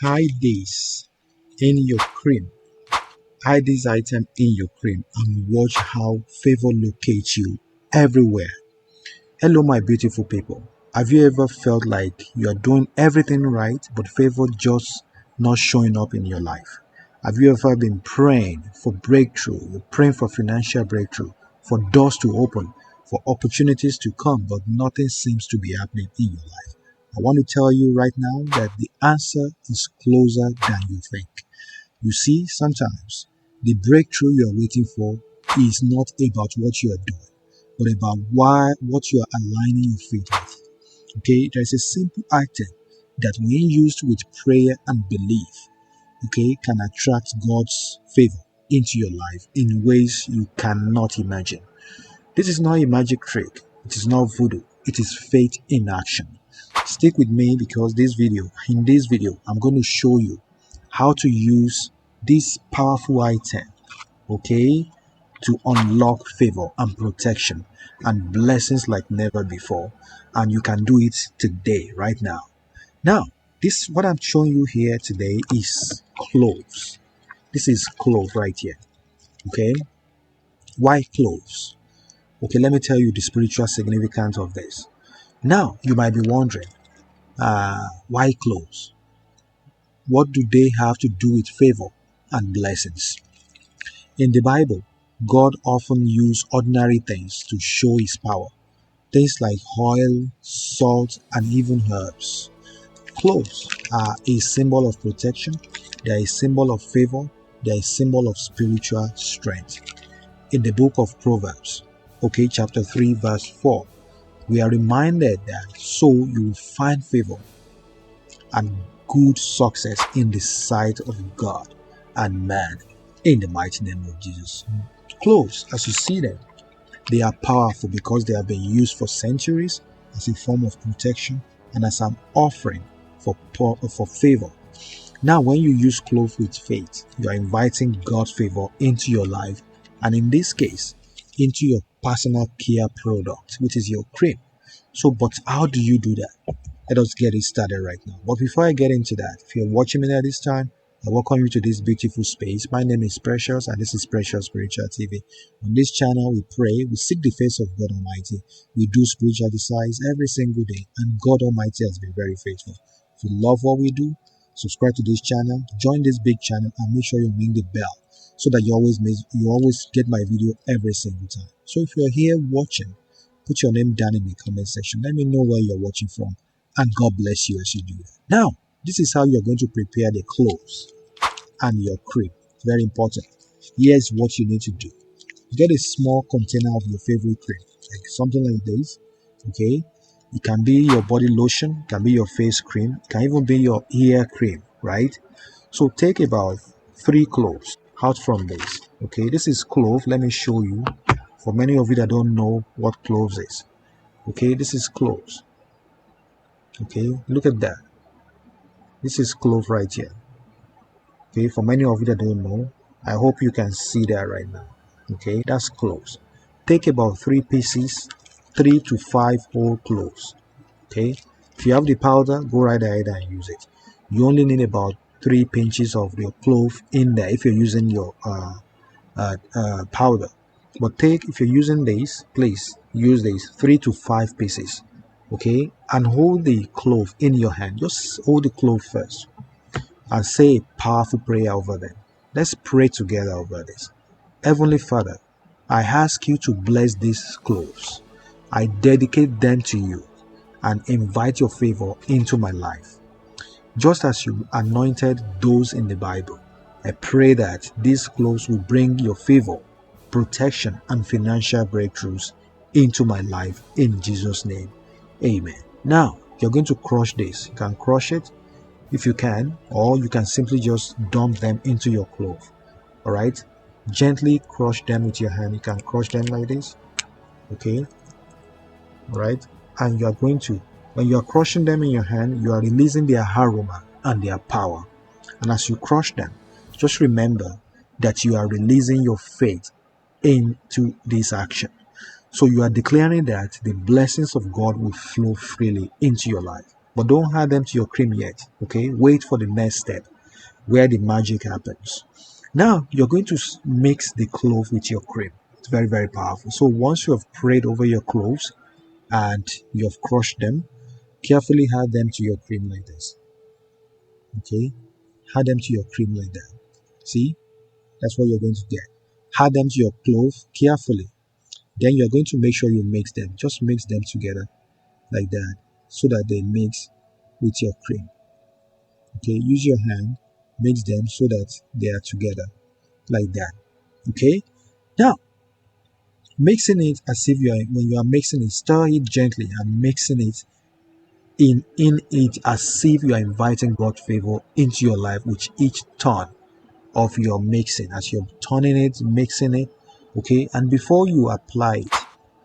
Hide this in your cream. Hide this item in your cream and watch how favor locates you everywhere. Hello, my beautiful people. Have you ever felt like you are doing everything right, but favor just not showing up in your life? Have you ever been praying for breakthrough? You're praying for financial breakthrough, for doors to open, for opportunities to come, but nothing seems to be happening in your life. I want to tell you right now that the answer is closer than you think. You see, sometimes the breakthrough you are waiting for is not about what you are doing, but about what you are aligning your faith with. Okay, there's a simple item that when used with prayer and belief, okay, can attract God's favor into your life in ways you cannot imagine. This is not a magic trick. It is not voodoo. It is faith in action. Stick with me because in this video, I'm going to show you how to use this powerful item, okay, to unlock favor and protection and blessings like never before. And you can do it today, right now. Now, this what I'm showing you here today is cloves. This is clove right here. Okay. Why cloves? Okay, let me tell you the spiritual significance of this. Now, you might be wondering, why cloves? What do they have to do with favor and blessings? In the Bible, God often used ordinary things to show his power. Things like oil, salt, and even herbs. Cloves are a symbol of protection, they are a symbol of favor, they are a symbol of spiritual strength. In the book of Proverbs, okay, chapter 3, verse 4, we are reminded that so you will find favor and good success in the sight of God and man, in the mighty name of Jesus. Cloves, as you see them, they are powerful because they have been used for centuries as a form of protection and as an offering for favor. Now, when you use cloves with faith, you are inviting God's favor into your life, and in this case, into your personal care product, which is your cream. So, but how do you do that? Let us get it started right now. But before I get into that, if you're watching me at this time, I welcome you to this beautiful space. My name is Precious, and this is Precious Spiritual TV. On this channel, we pray, we seek the face of God Almighty. We do spiritual exercise every single day, and God Almighty has been very faithful. If you love what we do, subscribe to this channel, join this big channel, and make sure you ring the bell so that you always get my video every single time. So if you're here watching, put your name down in the comment section. Let me know where you're watching from, and God bless you as you do that. Now, this is how you're going to prepare the cloves and your cream. Very important. Here's what you need to do. Get a small container of your favorite cream, like something like this. Okay, it can be your body lotion, it can be your face cream, it can even be your hair cream, right? So take about 3 cloves out from this. Okay, this is clove. Let me show you. For many of you that don't know what cloves is, okay, this is cloves. Okay, look at that. This is clove right here. Okay, for many of you that don't know, I hope you can see that right now. Okay, that's cloves. Take about 3 pieces, 3 to 5 whole cloves. Okay, if you have the powder, go right ahead and use it. You only need about 3 pinches of your clove in there if you're using your powder. But if you're using this, please use these 3 to 5 pieces. Okay, and hold the clove in your hand. Just hold the clove first and say a powerful prayer over them. Let's pray together over this. Heavenly Father, I ask you to bless these cloves. I dedicate them to you and invite your favor into my life. Just as you anointed those in the Bible, I pray that these cloves will bring your favor, protection, and financial breakthroughs into my life in Jesus' name. Amen. Now, you're going to crush this. You can crush it if you can, or you can simply just dump them into your clove. All right, gently crush them with your hand. You can crush them like this. Okay, all right, and you are going to, when you are crushing them in your hand, you are releasing their aroma and their power. And as you crush them, just remember that you are releasing your faith into this action. So you are declaring that the blessings of God will flow freely into your life. but don't add them to your cream yet. Okay, wait for the next step where the magic happens. Now you're going to mix the clove with your cream. It's very, very powerful. So once you have prayed over your cloves and you have crushed them, carefully add them to your cream like this. Okay, add them to your cream like that. See, that's what you're going to get. Add them to your clove carefully. Then you're going to make sure you mix them. Just mix them together like that so that they mix with your cream. Okay, use your hand, mix them so that they are together like that. Okay, now mixing it as if when you are mixing it, stir it gently and mixing it in it as if you are inviting God's favor into your life with each turn of your mixing. As you're turning it, mixing it, okay. And before you apply it,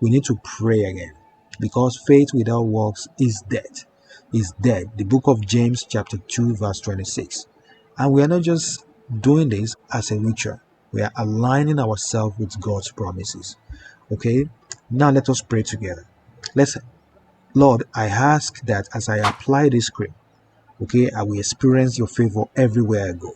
we need to pray again, because faith without works is dead. Is dead. The book of James chapter 2 verse 26. And we are not just doing this as a ritual, we are aligning ourselves with God's promises. Okay, now let us pray together. Let's Lord, I ask that as I apply this cream, okay, I will experience your favor everywhere I go.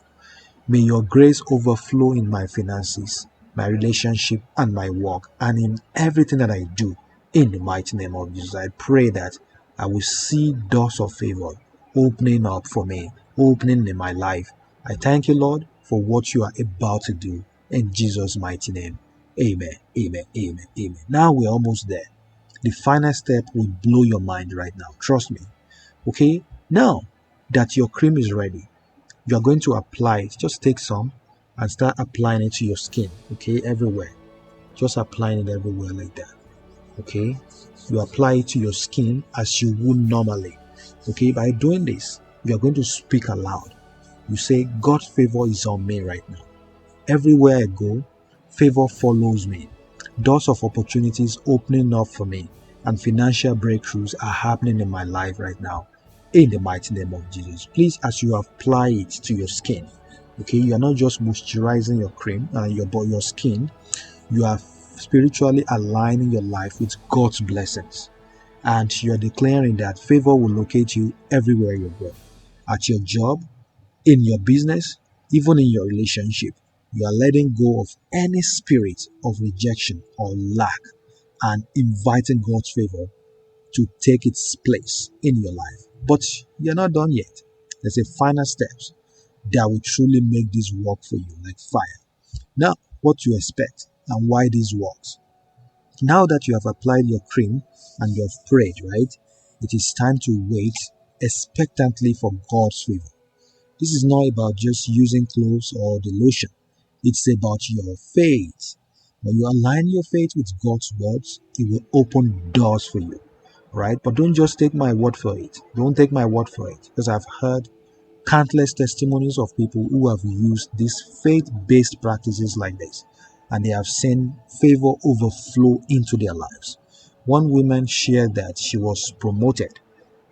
May your grace overflow in my finances, my relationship, and my work, and in everything that I do. In the mighty name of Jesus, I pray that I will see doors of favor opening up for me, opening in my life. I thank you, Lord, for what you are about to do. In Jesus' mighty name. Amen. Amen. Amen. Amen. Now we're almost there. The final step will blow your mind right now. Trust me. Okay? Now that your cream is ready, you're going to apply it. Just take some and start applying it to your skin. Okay? Everywhere. Just applying it everywhere like that. Okay? You apply it to your skin as you would normally. Okay? By doing this, you are going to speak aloud. You say, God's favor is on me right now. Everywhere I go, favor follows me. Doors of opportunities opening up for me, and financial breakthroughs are happening in my life right now. In the mighty name of Jesus. Please, as you apply it to your skin, okay, you are not just moisturizing your cream and your skin, you are spiritually aligning your life with God's blessings. And you are declaring that favor will locate you everywhere you go. At your job, in your business, even in your relationship, you are letting go of any spirit of rejection or lack and inviting God's favor to take its place in your life. But you're not done yet. There's a final steps that will truly make this work for you like fire. Now, what you expect and why this works. Now that you have applied your cream and you have prayed, right? It is time to wait expectantly for God's favor. This is not about just using cloves or the lotion. It's about your faith. When you align your faith with God's words, it will open doors for you. Right? But don't just take my word for it. Don't take my word for it. Because I've heard countless testimonies of people who have used these faith-based practices like this, and they have seen favor overflow into their lives. One woman shared that she was promoted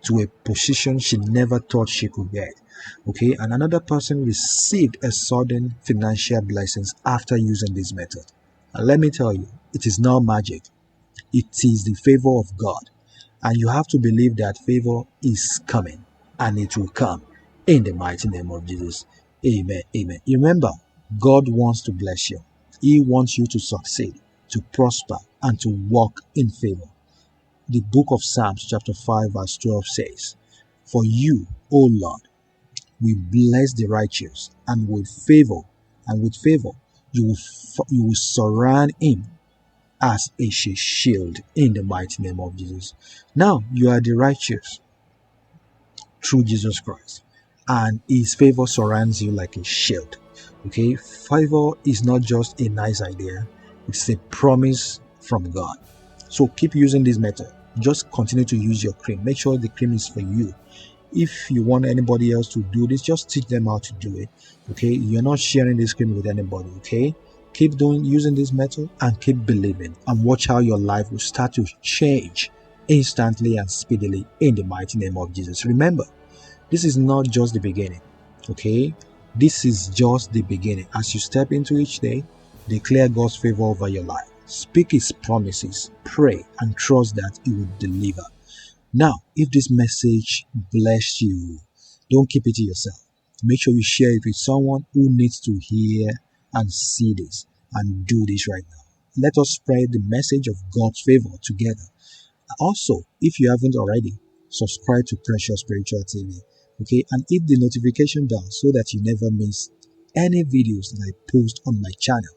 to a position she never thought she could get. Okay, and another person received a sudden financial blessings after using this method. And let me tell you, it is not magic. It is the favor of God. And you have to believe that favor is coming, and it will come in the mighty name of Jesus. Amen. Amen. Remember, God wants to bless you. He wants you to succeed, to prosper, and to walk in favor. The book of Psalms chapter 5 verse 12 says, For you, O Lord, will bless the righteous, and with favor, you will surround him as a shield in the mighty name of Jesus. Now you are the righteous through Jesus Christ, and his favor surrounds you like a shield. Okay, favor is not just a nice idea, it's a promise from God. So keep using this method. Just continue to use your cream. Make sure the cream is for you. If you want anybody else to do this, just teach them how to do it. Okay, you're not sharing this cream with anybody. Okay, keep using this method and keep believing, and watch how your life will start to change instantly and speedily in the mighty name of Jesus. Remember, this is not just the beginning. Okay, this is just the beginning. As you step into each day, declare God's favor over your life, speak his promises, pray, and trust that he will deliver. Now, if this message blessed you, don't keep it to yourself. Make sure you share it with someone who needs to hear and see this and do this right now. Let us spread the message of God's favor together. Also, if you haven't already, subscribe to Precious Spiritual TV, okay, and hit the notification bell so that you never miss any videos that I post on my channel.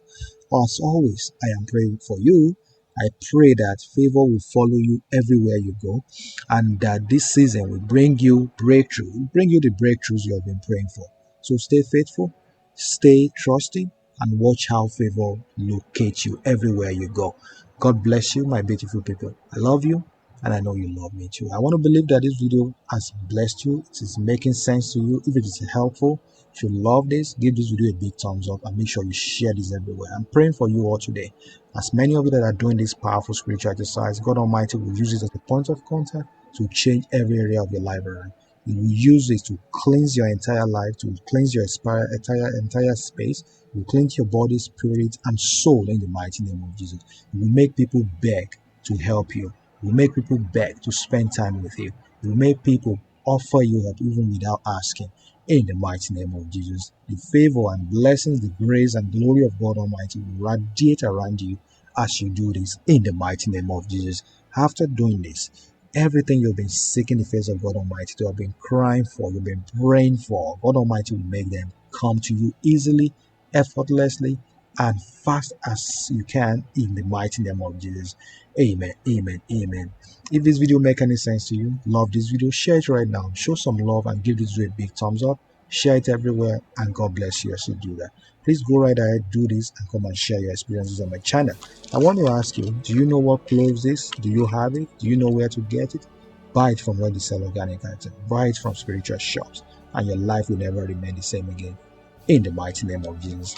As always, I am praying for you. I pray that favor will follow you everywhere you go, and that this season will bring you breakthrough, will bring you the breakthroughs you have been praying for. So stay faithful, stay trusting, and watch how favor locates you everywhere you go. God bless you, my beautiful people. I love you, and I know you love me too. I want to believe that this video has blessed you. It is making sense to you. If it is helpful, if you love this, give this video a big thumbs up and make sure you share this everywhere. I'm praying for you all today. As many of you that are doing this powerful spiritual exercise, God Almighty will use it as a point of contact to change every area of your life around. He will use it to cleanse your entire life, to cleanse your entire space. He will cleanse your body, spirit, and soul in the mighty name of Jesus. He will make people beg to help you. He will make people beg to spend time with you. He will make people offer you help even without asking. In the mighty name of Jesus, the favor and blessings, the grace and glory of God Almighty will radiate around you as you do this in the mighty name of Jesus. After doing this, everything you've been seeking the face of God Almighty to have been crying for, you've been praying for, God Almighty will make them come to you easily, effortlessly, and fast as you can in the mighty name of Jesus. Amen. Amen. Amen. If this video make any sense to you, love this video, share it right now. Show some love and give this video a big thumbs up. Share it everywhere, and God bless you as you do that. Please go right ahead, do this, and come and share your experiences on my channel. I want to ask you, do you know what cloves is? Do you have it? Do you know where to get it? Buy it from where they sell organic items. Buy it from spiritual shops, and your life will never remain the same again. In the mighty name of Jesus.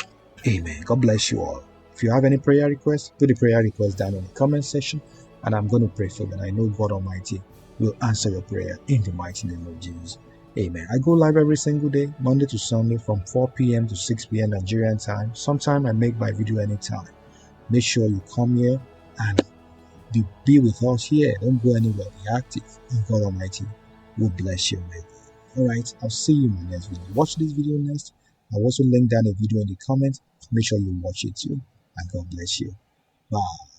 Amen. God bless you all. If you have any prayer requests, put the prayer request down in the comment section, and I'm going to pray for you. And I know God Almighty will answer your prayer in the mighty name of Jesus. Amen. I go live every single day, Monday to Sunday, from 4 p.m. to 6 p.m. Nigerian time. Sometime I make my video anytime. Make sure you come here and be with us here. Don't go anywhere. Be active. And God Almighty will bless you with. Alright, I'll see you in my next video. Watch this video next. I'll also link down a video in the comments. Make sure you watch it too. And God bless you. Bye.